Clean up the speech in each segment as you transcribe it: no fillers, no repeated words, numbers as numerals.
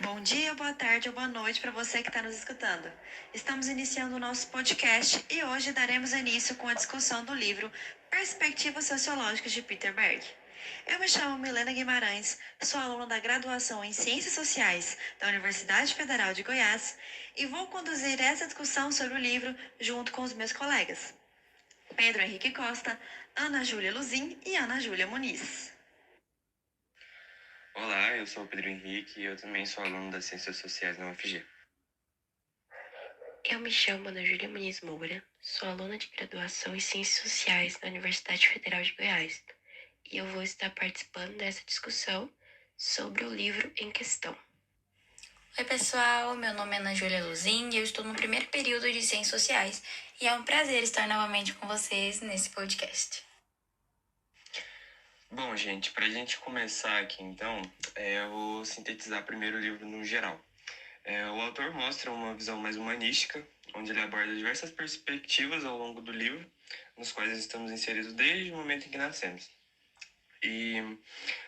Bom dia, boa tarde ou boa noite para você que está nos escutando. Estamos iniciando o nosso podcast e hoje daremos início com a discussão do livro Perspectivas Sociológicas de Peter Berg. Eu me chamo Milena Guimarães, sou aluna da graduação em Ciências Sociais da Universidade Federal de Goiás e vou conduzir essa discussão sobre o livro junto com os meus colegas Pedro Henrique Costa, Ana Júlia Luzin e Ana Júlia Muniz. Olá, eu sou o Pedro Henrique e eu também sou aluno das Ciências Sociais na UFG. Eu me chamo Ana Júlia Muniz Moura, sou aluna de graduação em Ciências Sociais na Universidade Federal de Goiás e eu vou estar participando dessa discussão sobre o livro em questão. Oi pessoal, meu nome é Ana Júlia Luzin e eu estou no primeiro período de Ciências Sociais e é um prazer estar novamente com vocês nesse podcast. Bom, gente, para a gente começar aqui então, eu vou sintetizar primeiro o livro no geral. O autor mostra uma visão mais humanística, onde ele aborda diversas perspectivas ao longo do livro, nos quais estamos inseridos desde o momento em que nascemos. E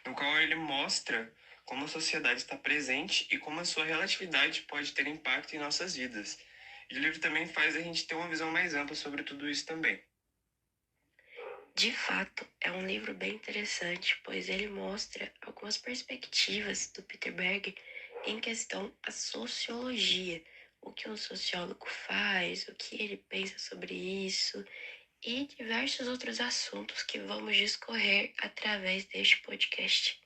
no qual ele mostra como a sociedade está presente e como a sua relatividade pode ter impacto em nossas vidas. E o livro também faz a gente ter uma visão mais ampla sobre tudo isso também. De fato, é um livro bem interessante, pois ele mostra algumas perspectivas do Peter Berg em questão à sociologia, o que um sociólogo faz, o que ele pensa sobre isso e diversos outros assuntos que vamos discorrer através deste podcast.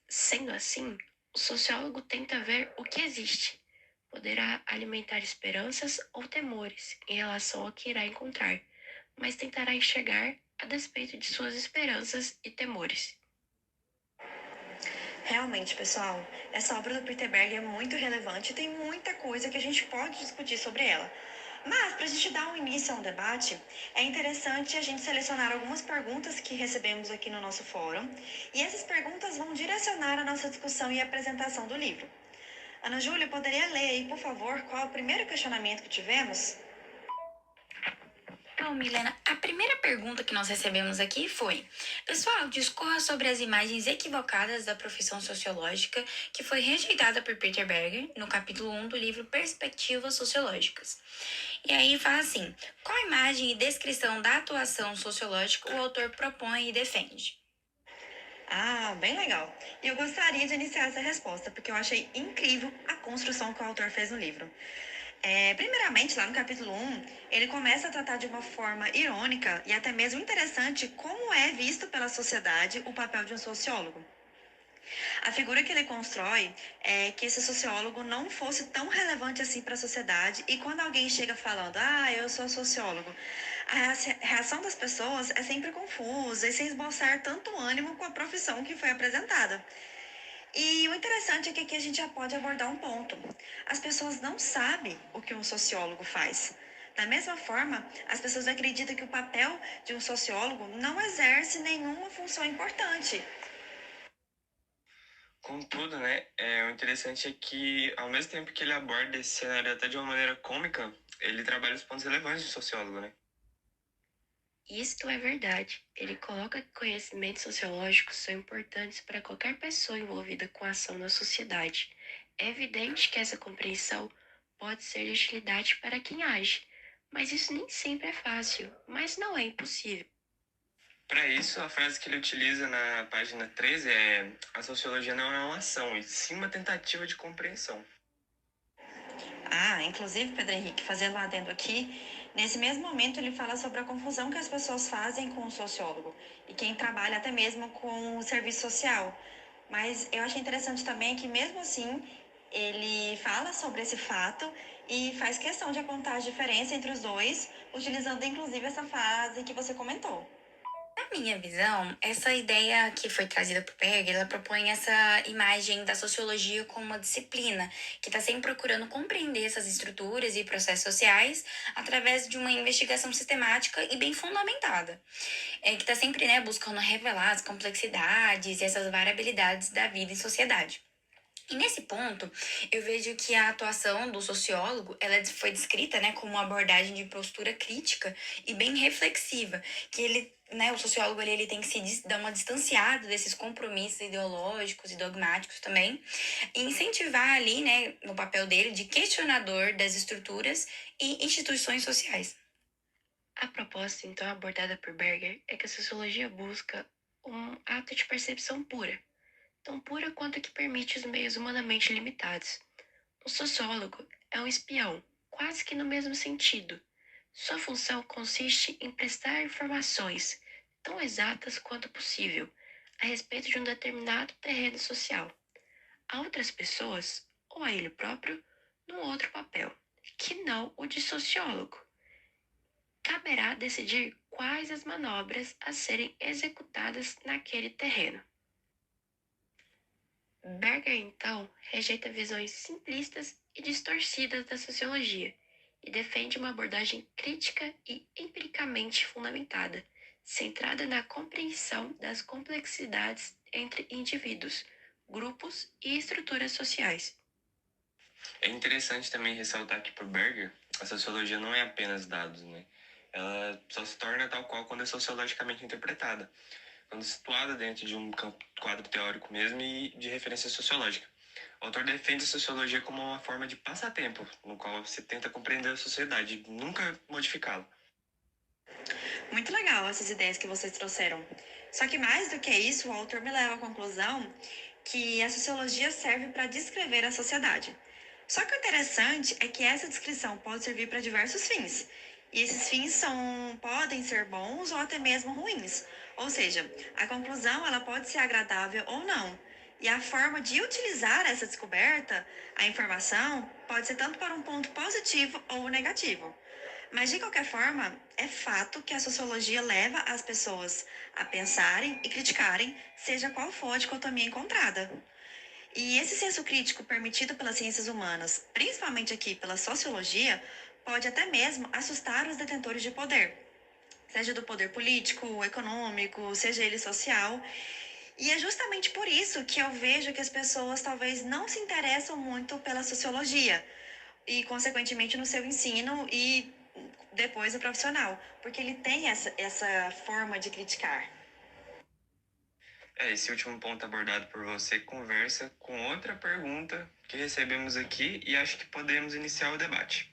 Sendo assim, o sociólogo tenta ver o que existe. Poderá alimentar esperanças ou temores em relação ao que irá encontrar, mas tentará enxergar a despeito de suas esperanças e temores. Realmente, pessoal, essa obra do Peter Berg é muito relevante e tem muita coisa que a gente pode discutir sobre ela. Mas, para a gente dar um início a um debate, é interessante a gente selecionar algumas perguntas que recebemos aqui no nosso fórum, e essas perguntas vão direcionar a nossa discussão e apresentação do livro. Ana Júlia, poderia ler aí, por favor, qual é o primeiro questionamento que tivemos? Bom, Milena, a primeira pergunta que nós recebemos aqui foi: pessoal, discorra sobre as imagens equivocadas da profissão sociológica que foi rejeitada por Peter Berger no capítulo 1 do livro Perspectivas Sociológicas. E aí fala assim: qual imagem e descrição da atuação sociológica o autor propõe e defende? Ah, bem legal. E eu gostaria de iniciar essa resposta, porque eu achei incrível a construção que o autor fez no livro. Primeiramente, lá no capítulo 1, ele começa a tratar de uma forma irônica e até mesmo interessante como é visto pela sociedade o papel de um sociólogo. A figura que ele constrói é que esse sociólogo não fosse tão relevante assim para a sociedade e quando alguém chega falando, eu sou sociólogo, a reação das pessoas é sempre confusa e sem esboçar tanto ânimo com a profissão que foi apresentada. E o interessante é que aqui a gente já pode abordar um ponto. As pessoas não sabem o que um sociólogo faz. Da mesma forma, as pessoas acreditam que o papel de um sociólogo não exerce nenhuma função importante. Contudo, o interessante é que, ao mesmo tempo que ele aborda esse cenário até de uma maneira cômica, ele trabalha os pontos relevantes de sociólogo, né? Isto é verdade. Ele coloca que conhecimentos sociológicos são importantes para qualquer pessoa envolvida com a ação na sociedade. É evidente que essa compreensão pode ser de utilidade para quem age, mas isso nem sempre é fácil, mas não é impossível. Para isso, a frase que ele utiliza na página 13 é: a sociologia não é uma ação, e sim uma tentativa de compreensão. Inclusive, Pedro Henrique, fazendo um adendo aqui, nesse mesmo momento ele fala sobre a confusão que as pessoas fazem com o sociólogo e quem trabalha até mesmo com o serviço social. Mas eu achei interessante também que, mesmo assim, ele fala sobre esse fato e faz questão de apontar a diferença entre os dois, utilizando inclusive essa frase que você comentou. Na minha visão, essa ideia que foi trazida por Berger, ela propõe essa imagem da sociologia como uma disciplina que está sempre procurando compreender essas estruturas e processos sociais através de uma investigação sistemática e bem fundamentada, que está sempre, buscando revelar as complexidades e essas variabilidades da vida em sociedade. E nesse ponto, eu vejo que a atuação do sociólogo, ela foi descrita, como uma abordagem de postura crítica e bem reflexiva, que ele né, o sociólogo ele tem que dar uma distanciada desses compromissos ideológicos e dogmáticos também, e incentivar ali, né, no papel dele de questionador das estruturas e instituições sociais. A proposta, então, abordada por Berger é que a sociologia busca um ato de percepção pura, tão pura quanto a que permite os meios humanamente limitados. O sociólogo é um espião, quase que no mesmo sentido. Sua função consiste em prestar informações, tão exatas quanto possível, a respeito de um determinado terreno social, a outras pessoas, ou a ele próprio, num outro papel, que não o de sociólogo. Caberá decidir quais as manobras a serem executadas naquele terreno. Berger, então, rejeita visões simplistas e distorcidas da sociologia e defende uma abordagem crítica e empiricamente fundamentada, centrada na compreensão das complexidades entre indivíduos, grupos e estruturas sociais. É interessante também ressaltar que para o Berger, a sociologia não é apenas dados, né? Ela só se torna tal qual quando é sociologicamente interpretada, quando situada dentro de um quadro teórico mesmo e de referência sociológica. O autor defende a sociologia como uma forma de passatempo, no qual se tenta compreender a sociedade, nunca modificá-la. Muito legal essas ideias que vocês trouxeram. Só que mais do que isso, o autor me leva à conclusão que a sociologia serve para descrever a sociedade. Só que o interessante é que essa descrição pode servir para diversos fins. E esses fins podem ser bons ou até mesmo ruins. Ou seja, a conclusão ela pode ser agradável ou não. E a forma de utilizar essa descoberta, a informação, pode ser tanto para um ponto positivo ou negativo. Mas, de qualquer forma, é fato que a sociologia leva as pessoas a pensarem e criticarem, seja qual for a dicotomia encontrada. E esse senso crítico permitido pelas ciências humanas, principalmente aqui pela sociologia, pode até mesmo assustar os detentores de poder, seja do poder político, econômico, seja ele social. E é justamente por isso que eu vejo que as pessoas talvez não se interessam muito pela sociologia e, consequentemente, no seu ensino e depois o profissional, porque ele tem essa forma de criticar. Esse último ponto abordado por você conversa com outra pergunta que recebemos aqui e acho que podemos iniciar o debate.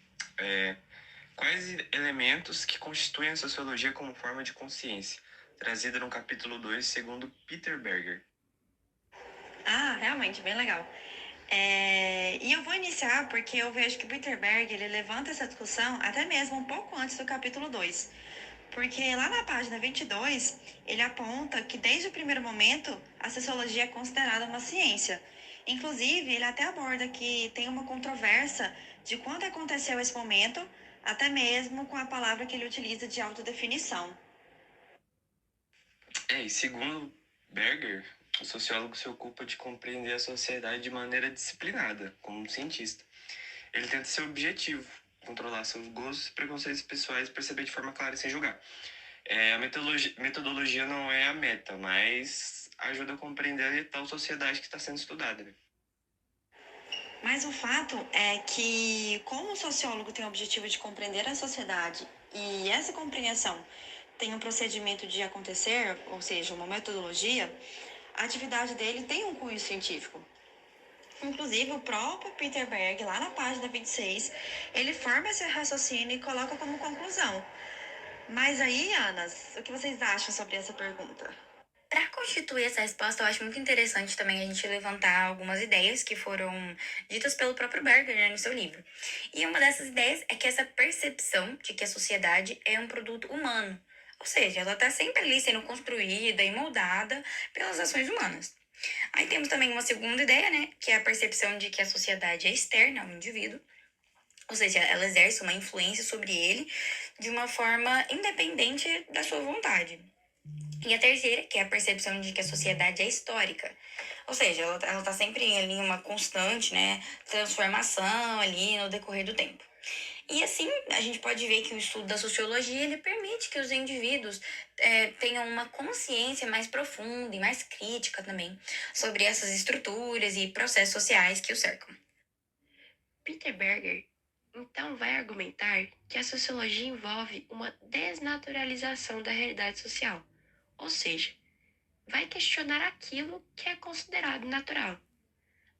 Quais elementos que constituem a sociologia como forma de consciência? Trazida no capítulo 2, segundo Peter Berger. Realmente, bem legal. E eu vou iniciar porque eu vejo que Peter Berger ele levanta essa discussão até mesmo um pouco antes do capítulo 2. Porque lá na página 22, ele aponta que desde o primeiro momento a sociologia é considerada uma ciência. Inclusive, ele até aborda que tem uma controvérsia de quando aconteceu esse momento, até mesmo com a palavra que ele utiliza de autodefinição. E segundo Berger, o sociólogo se ocupa de compreender a sociedade de maneira disciplinada, como um cientista. Ele tenta ser objetivo, controlar seus gostos e preconceitos pessoais e perceber de forma clara e sem julgar. A metodologia não é a meta, mas ajuda a compreender a tal sociedade que está sendo estudada. Né? Mas o fato é que, como o sociólogo tem o objetivo de compreender a sociedade e essa compreensão tem um procedimento de acontecer, ou seja, uma metodologia, a atividade dele tem um cunho científico. Inclusive, o próprio Peter Berg, lá na página 26, ele forma esse raciocínio e coloca como conclusão. Mas aí, Anas, o que vocês acham sobre essa pergunta? Para constituir essa resposta, eu acho muito interessante também a gente levantar algumas ideias que foram ditas pelo próprio Berger, né, no seu livro. E uma dessas ideias é que essa percepção de que a sociedade é um produto humano, ou seja, ela está sempre ali sendo construída e moldada pelas ações humanas. Aí temos também uma segunda ideia, né, que é a percepção de que a sociedade é externa ao indivíduo, ou seja, ela exerce uma influência sobre ele de uma forma independente da sua vontade. E a terceira, que é a percepção de que a sociedade é histórica. Ou seja, ela tá sempre ali em uma constante, né, transformação ali no decorrer do tempo. E assim, a gente pode ver que o estudo da sociologia, ele permite que os indivíduos tenham uma consciência mais profunda e mais crítica também sobre essas estruturas e processos sociais que o cercam. Peter Berger Então, vai argumentar que a sociologia envolve uma desnaturalização da realidade social, ou seja, vai questionar aquilo que é considerado natural.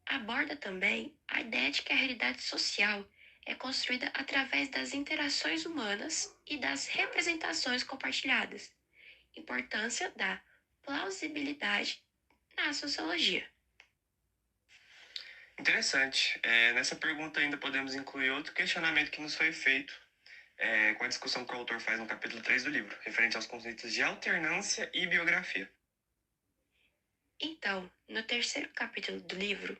Aborda também a ideia de que a realidade social é construída através das interações humanas e das representações compartilhadas. Importância da plausibilidade na sociologia. Interessante. Nessa pergunta ainda podemos incluir outro questionamento que nos foi feito com a discussão que o autor faz no capítulo 3 do livro, referente aos conceitos de alternância e biografia. Então, no terceiro capítulo do livro,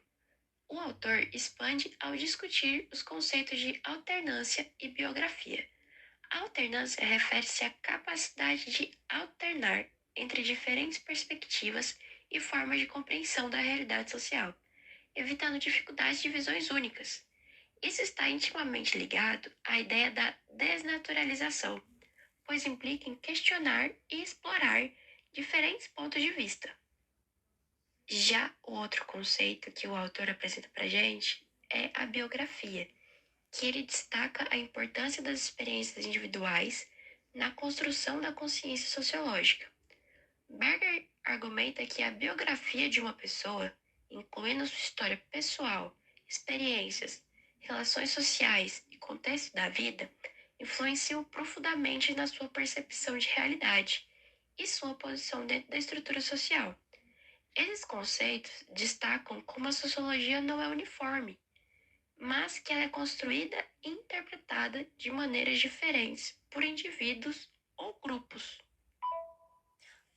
o autor expande ao discutir os conceitos de alternância e biografia. A alternância refere-se à capacidade de alternar entre diferentes perspectivas e formas de compreensão da realidade social, evitando dificuldades de visões únicas. Isso está intimamente ligado à ideia da desnaturalização, pois implica em questionar e explorar diferentes pontos de vista. Já o outro conceito que o autor apresenta para a gente é a biografia, que ele destaca a importância das experiências individuais na construção da consciência sociológica. Berger argumenta que a biografia de uma pessoa, incluindo sua história pessoal, experiências, relações sociais e contexto da vida, influenciam profundamente na sua percepção de realidade e sua posição dentro da estrutura social. Esses conceitos destacam como a sociologia não é uniforme, mas que ela é construída e interpretada de maneiras diferentes por indivíduos ou grupos.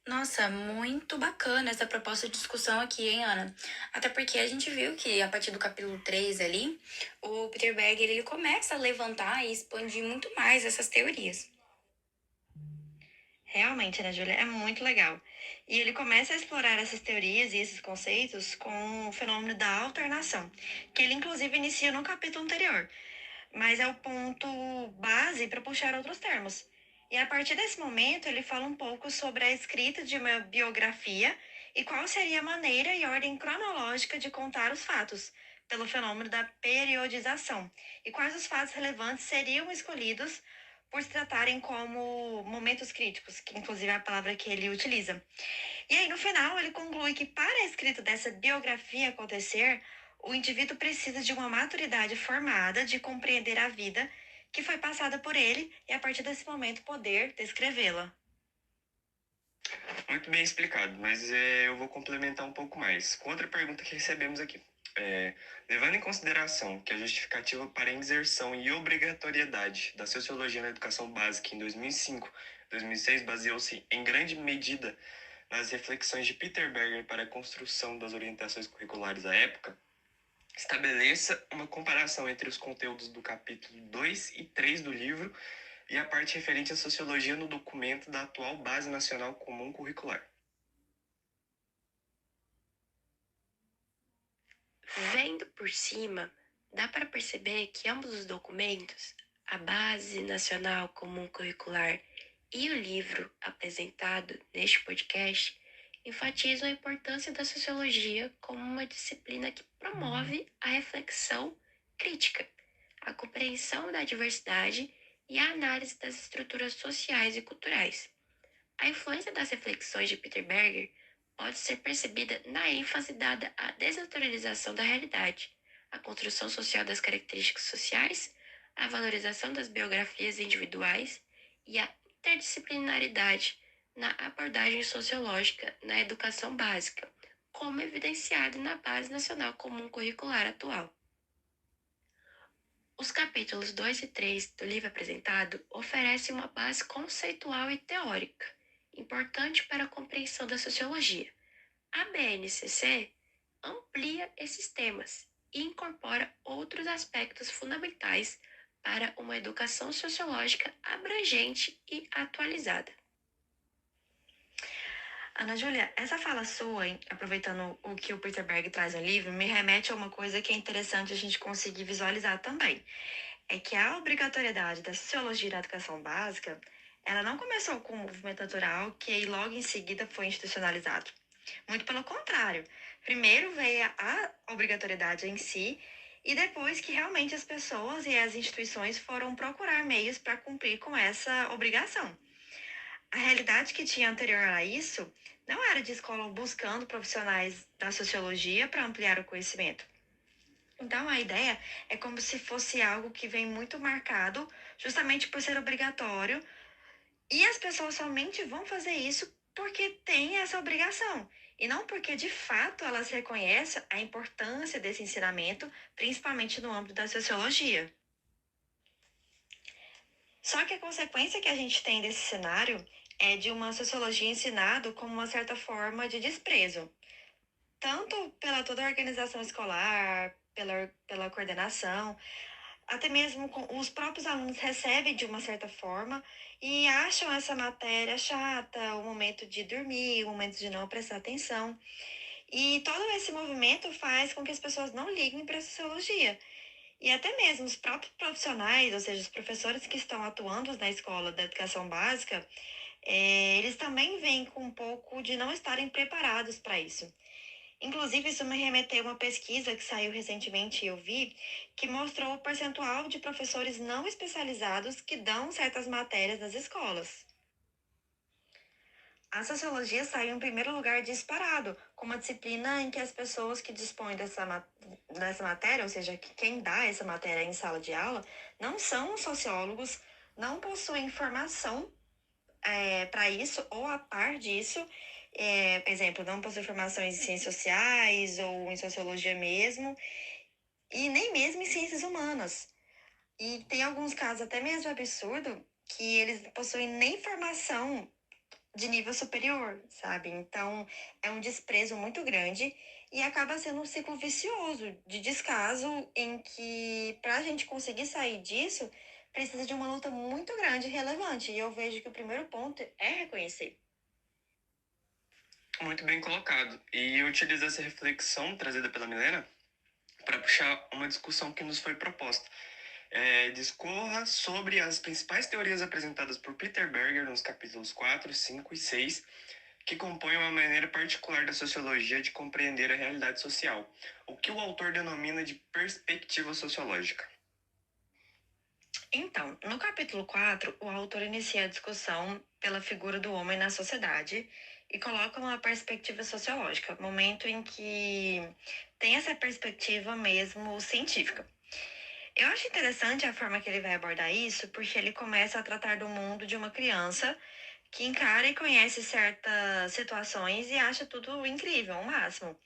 Nossa, muito bacana essa proposta de discussão aqui, hein, Ana? Até porque a gente viu que a partir do capítulo 3 ali, o Peter Berger ele começa a levantar e expandir muito mais essas teorias. Realmente, né, Júlia? É muito legal. E ele começa a explorar essas teorias e esses conceitos com o fenômeno da alternação, que ele inclusive inicia no capítulo anterior, mas é o ponto base para puxar outros termos. E a partir desse momento, ele fala um pouco sobre a escrita de uma biografia e qual seria a maneira e ordem cronológica de contar os fatos, pelo fenômeno da periodização, e quais os fatos relevantes seriam escolhidos por se tratarem como momentos críticos, que inclusive é a palavra que ele utiliza. E aí, no final, ele conclui que para a escrita dessa biografia acontecer, o indivíduo precisa de uma maturidade formada de compreender a vida que foi passada por ele e, a partir desse momento, poder descrevê-la. Muito bem explicado, mas eu vou complementar um pouco mais com outra pergunta que recebemos aqui. Levando em consideração que a justificativa para a inserção e obrigatoriedade da sociologia na educação básica em 2005 2006 baseou-se em grande medida nas reflexões de Peter Berger para a construção das orientações curriculares à época, estabeleça uma comparação entre os conteúdos do capítulo 2 e 3 do livro e a parte referente à sociologia no documento da atual Base Nacional Comum Curricular. Vendo por cima, dá para perceber que ambos os documentos, a Base Nacional Comum Curricular e o livro apresentado neste podcast, enfatizam a importância da sociologia como uma disciplina que promove a reflexão crítica, a compreensão da diversidade e a análise das estruturas sociais e culturais. A influência das reflexões de Peter Berger pode ser percebida na ênfase dada à desnaturalização da realidade, à construção social das características sociais, à valorização das biografias individuais e à interdisciplinaridade na abordagem sociológica na educação básica, como evidenciado na Base Nacional Comum Curricular atual. Os capítulos 2 e 3 do livro apresentado oferecem uma base conceitual e teórica, importante para a compreensão da sociologia. A BNCC amplia esses temas e incorpora outros aspectos fundamentais para uma educação sociológica abrangente e atualizada. Ana Júlia, essa fala sua, hein, aproveitando o que o Peter Berg traz no livro, me remete a uma coisa que é interessante a gente conseguir visualizar também. É que a obrigatoriedade da sociologia da educação básica, ela não começou com um movimento natural que aí logo em seguida foi institucionalizado. Muito pelo contrário. Primeiro veio a obrigatoriedade em si e depois que realmente as pessoas e as instituições foram procurar meios para cumprir com essa obrigação. A realidade que tinha anterior a isso não era de escola buscando profissionais da sociologia para ampliar o conhecimento. Então, a ideia é como se fosse algo que vem muito marcado justamente por ser obrigatório, e as pessoas somente vão fazer isso porque têm essa obrigação, e não porque de fato elas reconhecem a importância desse ensinamento, principalmente no âmbito da sociologia. Só que a consequência que a gente tem desse cenário é de uma sociologia ensinado como uma certa forma de desprezo, tanto pela toda a organização escolar, pela coordenação, até mesmo os próprios alunos recebem de uma certa forma e acham essa matéria chata, o momento de dormir, o momento de não prestar atenção. E todo esse movimento faz com que as pessoas não liguem para a sociologia. E até mesmo os próprios profissionais, ou seja, os professores que estão atuando na escola da educação básica, eles também vêm com um pouco de não estarem preparados para isso. Inclusive, isso me remeteu a uma pesquisa que saiu recentemente e eu vi, que mostrou o percentual de professores não especializados que dão certas matérias nas escolas. A sociologia saiu em primeiro lugar disparado, com uma disciplina em que as pessoas que dispõem dessa matéria, ou seja, que quem dá essa matéria em sala de aula, não são sociólogos, não possuem formação para isso ou a par disso. Exemplo, não possui formação em ciências sociais ou em sociologia mesmo, e nem mesmo em ciências humanas. E tem alguns casos até mesmo absurdo que eles possuem nem formação de nível superior, sabe? Então, é um desprezo muito grande e acaba sendo um ciclo vicioso de descaso em que, para a gente conseguir sair disso, precisa de uma luta muito grande e relevante. E eu vejo que o primeiro ponto é reconhecer. Muito bem colocado. E eu utilizo essa reflexão trazida pela Milena para puxar uma discussão que nos foi proposta. Discorra sobre as principais teorias apresentadas por Peter Berger nos capítulos 4, 5 e 6, que compõem uma maneira particular da sociologia de compreender a realidade social, o que o autor denomina de perspectiva sociológica. Então, no capítulo 4, o autor inicia a discussão pela figura do homem na sociedade e coloca uma perspectiva sociológica, momento em que tem essa perspectiva mesmo científica. Eu acho interessante a forma que ele vai abordar isso, porque ele começa a tratar do mundo de uma criança que encara e conhece certas situações e acha tudo incrível, o máximo.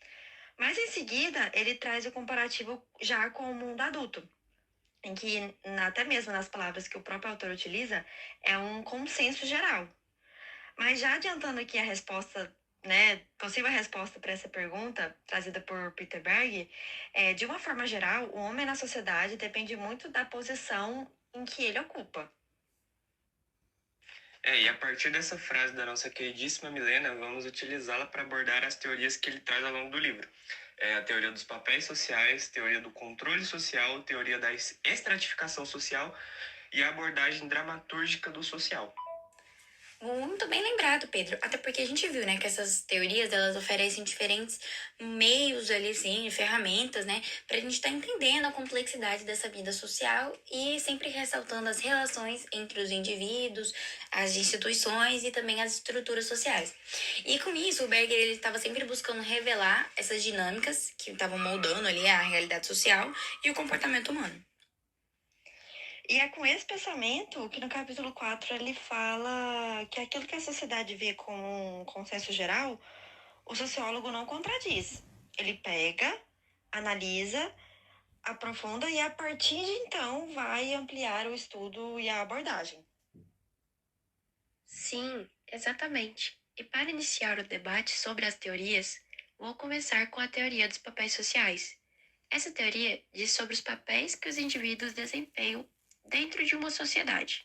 Mas em seguida, ele traz o comparativo já com o mundo adulto, em que, até mesmo nas palavras que o próprio autor utiliza, é um consenso geral. Mas já adiantando aqui a resposta, né, possível resposta para essa pergunta, trazida por Peter Berg, de uma forma geral, o homem na sociedade depende muito da posição em que ele ocupa. E a partir dessa frase da nossa queridíssima Milena, vamos utilizá-la para abordar as teorias que ele traz ao longo do livro. A teoria dos papéis sociais, teoria do controle social, teoria da estratificação social e a abordagem dramatúrgica do social. Muito bem lembrado, Pedro. Até porque a gente viu, né, que essas teorias, elas oferecem diferentes meios ali, assim, ferramentas, né, pra gente estar entendendo a complexidade dessa vida social e sempre ressaltando as relações entre os indivíduos, as instituições e também as estruturas sociais. E com isso, o Berger, ele estava sempre buscando revelar essas dinâmicas que estavam moldando ali a realidade social e o comportamento humano. E é com esse pensamento que no capítulo 4 ele fala que aquilo que a sociedade vê como um consenso geral, o sociólogo não contradiz. Ele pega, analisa, aprofunda e a partir de então vai ampliar o estudo e a abordagem. Sim, exatamente. E para iniciar o debate sobre as teorias, vou começar com a teoria dos papéis sociais. Essa teoria diz sobre os papéis que os indivíduos desempenham dentro de uma sociedade.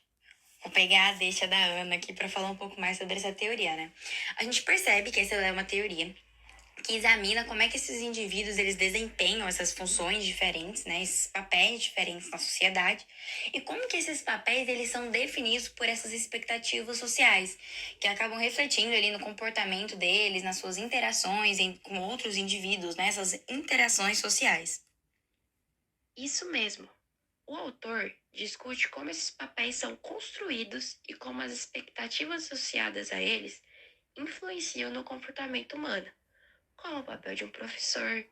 Vou pegar a deixa da Ana aqui para falar um pouco mais sobre essa teoria, né? A gente percebe que essa é uma teoria que examina como é que esses indivíduos eles desempenham essas funções diferentes, né, esses papéis diferentes na sociedade, e como que esses papéis eles são definidos por essas expectativas sociais, que acabam refletindo ali no comportamento deles, nas suas interações com outros indivíduos, né, essas interações sociais. Isso mesmo. O autor discute como esses papéis são construídos e como as expectativas associadas a eles influenciam no comportamento humano, como o papel de um professor,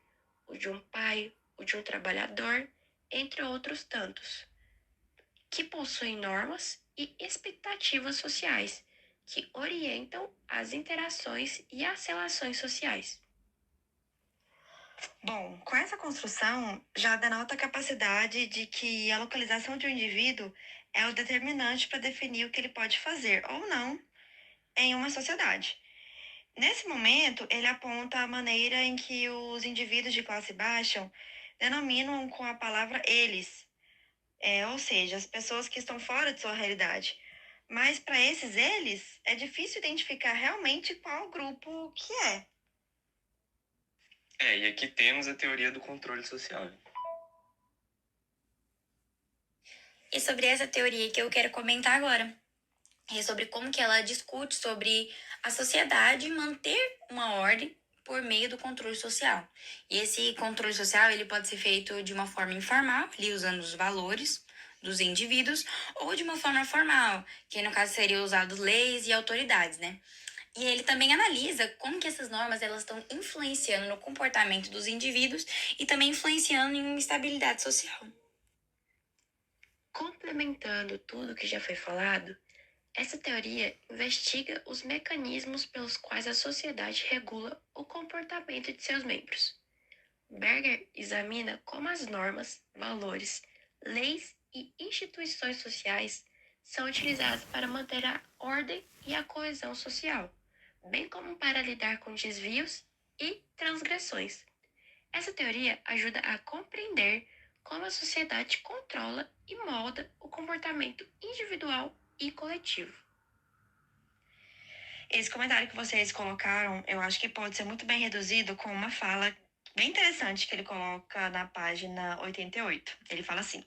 o de um pai, o de um trabalhador, entre outros tantos, que possuem normas e expectativas sociais que orientam as interações e as relações sociais. Bom, com essa construção já denota a capacidade de que a localização de um indivíduo é o determinante para definir o que ele pode fazer ou não em uma sociedade. Nesse momento, ele aponta a maneira em que os indivíduos de classe baixa denominam com a palavra eles, ou seja, as pessoas que estão fora de sua realidade. Mas para esses eles, é difícil identificar realmente qual grupo que é. E aqui temos a teoria do controle social. E sobre essa teoria que eu quero comentar agora. É sobre como que ela discute sobre a sociedade manter uma ordem por meio do controle social. E esse controle social ele pode ser feito de uma forma informal, ali usando os valores dos indivíduos, ou de uma forma formal, que no caso seria usado leis e autoridades, né? E ele também analisa como que essas normas elas estão influenciando no comportamento dos indivíduos e também influenciando em uma estabilidade social. Complementando tudo que já foi falado, essa teoria investiga os mecanismos pelos quais a sociedade regula o comportamento de seus membros. Berger examina como as normas, valores, leis e instituições sociais são utilizadas para manter a ordem e a coesão social, bem como para lidar com desvios e transgressões. Essa teoria ajuda a compreender como a sociedade controla e molda o comportamento individual e coletivo. Esse comentário que vocês colocaram, eu acho que pode ser muito bem reduzido com uma fala bem interessante que ele coloca na página 88. Ele fala assim: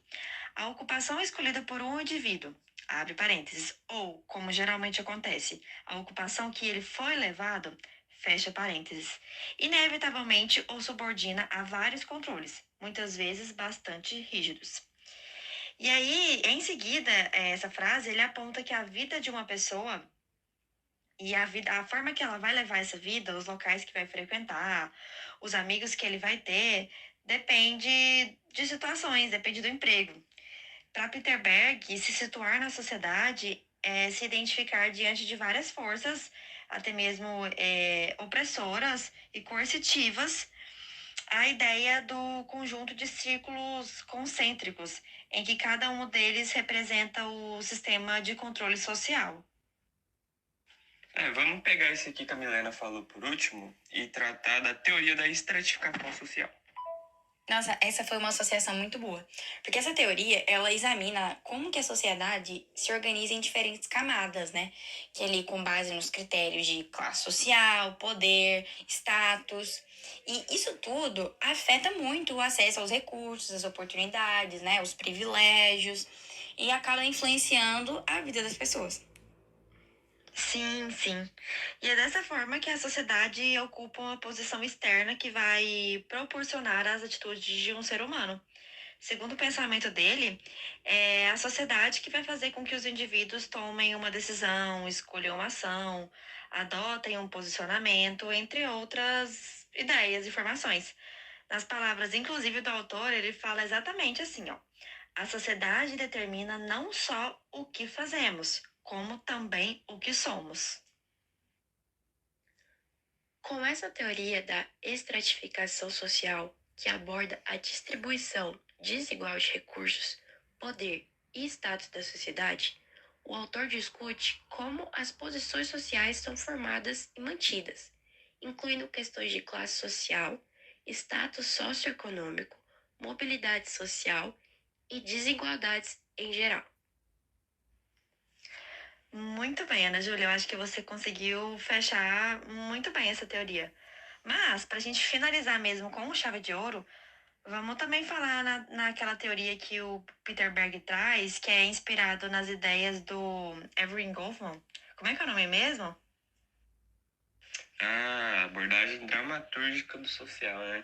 a ocupação escolhida por um indivíduo, abre parênteses, ou, como geralmente acontece, a ocupação que ele foi levado, fecha parênteses, inevitavelmente o subordina a vários controles, muitas vezes bastante rígidos. E aí, em seguida, essa frase, ele aponta que a vida de uma pessoa e a forma que ela vai levar essa vida, os locais que vai frequentar, os amigos que ele vai ter, depende de situações, depende do emprego. Para Peter Berg, se situar na sociedade é se identificar diante de várias forças, até mesmo opressoras e coercitivas, a ideia do conjunto de círculos concêntricos, em que cada um deles representa o sistema de controle social. Vamos pegar esse aqui que a Milena falou por último e tratar da teoria da estratificação social. Nossa, essa foi uma associação muito boa. Porque essa teoria, ela examina como que a sociedade se organiza em diferentes camadas, né? Que é ali com base nos critérios de classe social, poder, status. E isso tudo afeta muito o acesso aos recursos, as oportunidades, né? Os privilégios. E acaba influenciando a vida das pessoas. Sim, sim. E é dessa forma que a sociedade ocupa uma posição externa que vai proporcionar as atitudes de um ser humano. Segundo o pensamento dele, é a sociedade que vai fazer com que os indivíduos tomem uma decisão, escolham uma ação, adotem um posicionamento, entre outras ideias e informações. Nas palavras, inclusive, do autor, ele fala exatamente assim, ó. A sociedade determina não só o que fazemos, como também o que somos. Com essa teoria da estratificação social, que aborda a distribuição desigual de recursos, poder e status da sociedade, o autor discute como as posições sociais são formadas e mantidas, incluindo questões de classe social, status socioeconômico, mobilidade social e desigualdades em geral. Muito bem, Ana Júlia, eu acho que você conseguiu fechar muito bem essa teoria. Mas, para a gente finalizar mesmo com chave de ouro, vamos também falar naquela teoria que o Peter Berg traz, que é inspirado nas ideias do Erving Goffman. Como é que é o nome mesmo? Abordagem dramatúrgica do social, né?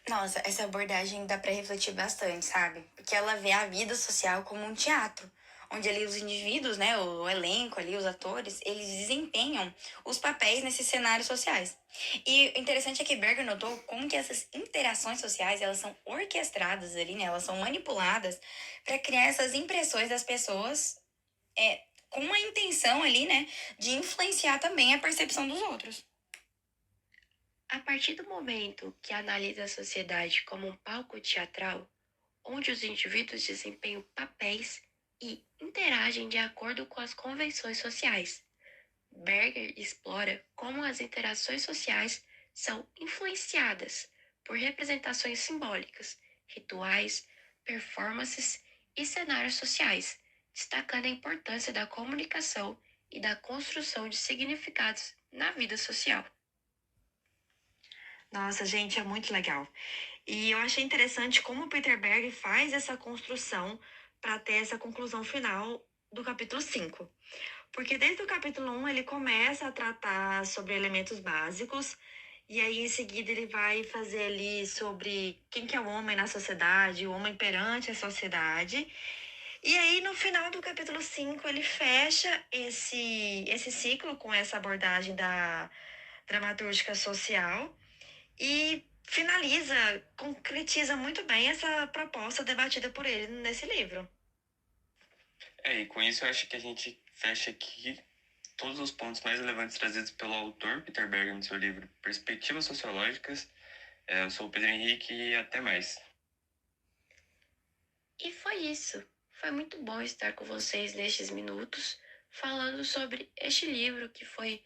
Nossa, essa abordagem dá pra refletir bastante, sabe? Porque ela vê a vida social como um teatro, onde ali os indivíduos, né, o elenco ali, os atores, eles desempenham os papéis nesses cenários sociais. E o interessante é que Berger notou como que essas interações sociais, elas são orquestradas ali, né, elas são manipuladas para criar essas impressões das pessoas, com uma intenção ali, né, de influenciar também a percepção dos outros. A partir do momento que analisa a sociedade como um palco teatral, onde os indivíduos desempenham papéis e interagem de acordo com as convenções sociais, Berger explora como as interações sociais são influenciadas por representações simbólicas, rituais, performances e cenários sociais, destacando a importância da comunicação e da construção de significados na vida social. Nossa, gente, é muito legal. E eu achei interessante como o Peter Berg faz essa construção para ter essa conclusão final do capítulo 5. Porque desde o capítulo 1 ele começa a tratar sobre elementos básicos, e aí em seguida ele vai fazer ali sobre quem que é o homem na sociedade, o homem perante a sociedade. E aí no final do capítulo 5 ele fecha esse ciclo com essa abordagem da dramatúrgica social e finaliza, concretiza muito bem essa proposta debatida por ele nesse livro. E com isso eu acho que a gente fecha aqui todos os pontos mais relevantes trazidos pelo autor Peter Berger no seu livro Perspectivas Sociológicas. Eu sou o Pedro Henrique e até mais. E foi isso. Foi muito bom estar com vocês nestes minutos, falando sobre este livro que foi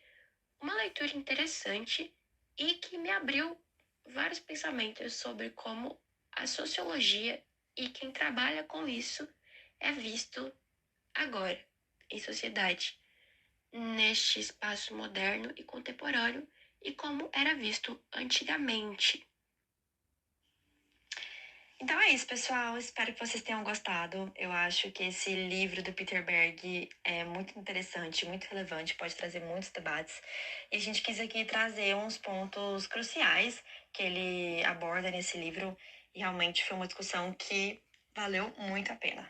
uma leitura interessante e que me abriu vários pensamentos sobre como a sociologia e quem trabalha com isso é visto agora em sociedade, neste espaço moderno e contemporâneo e como era visto antigamente. Então é isso, pessoal. Espero que vocês tenham gostado. Eu acho que esse livro do Peter Berg é muito interessante, muito relevante, pode trazer muitos debates. E a gente quis aqui trazer uns pontos cruciais que ele aborda nesse livro. E realmente foi uma discussão que valeu muito a pena.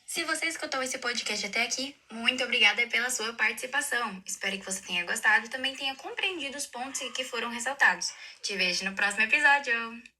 Se você escutou esse podcast até aqui, muito obrigada pela sua participação. Espero que você tenha gostado e também tenha compreendido os pontos que foram ressaltados. Te vejo no próximo episódio!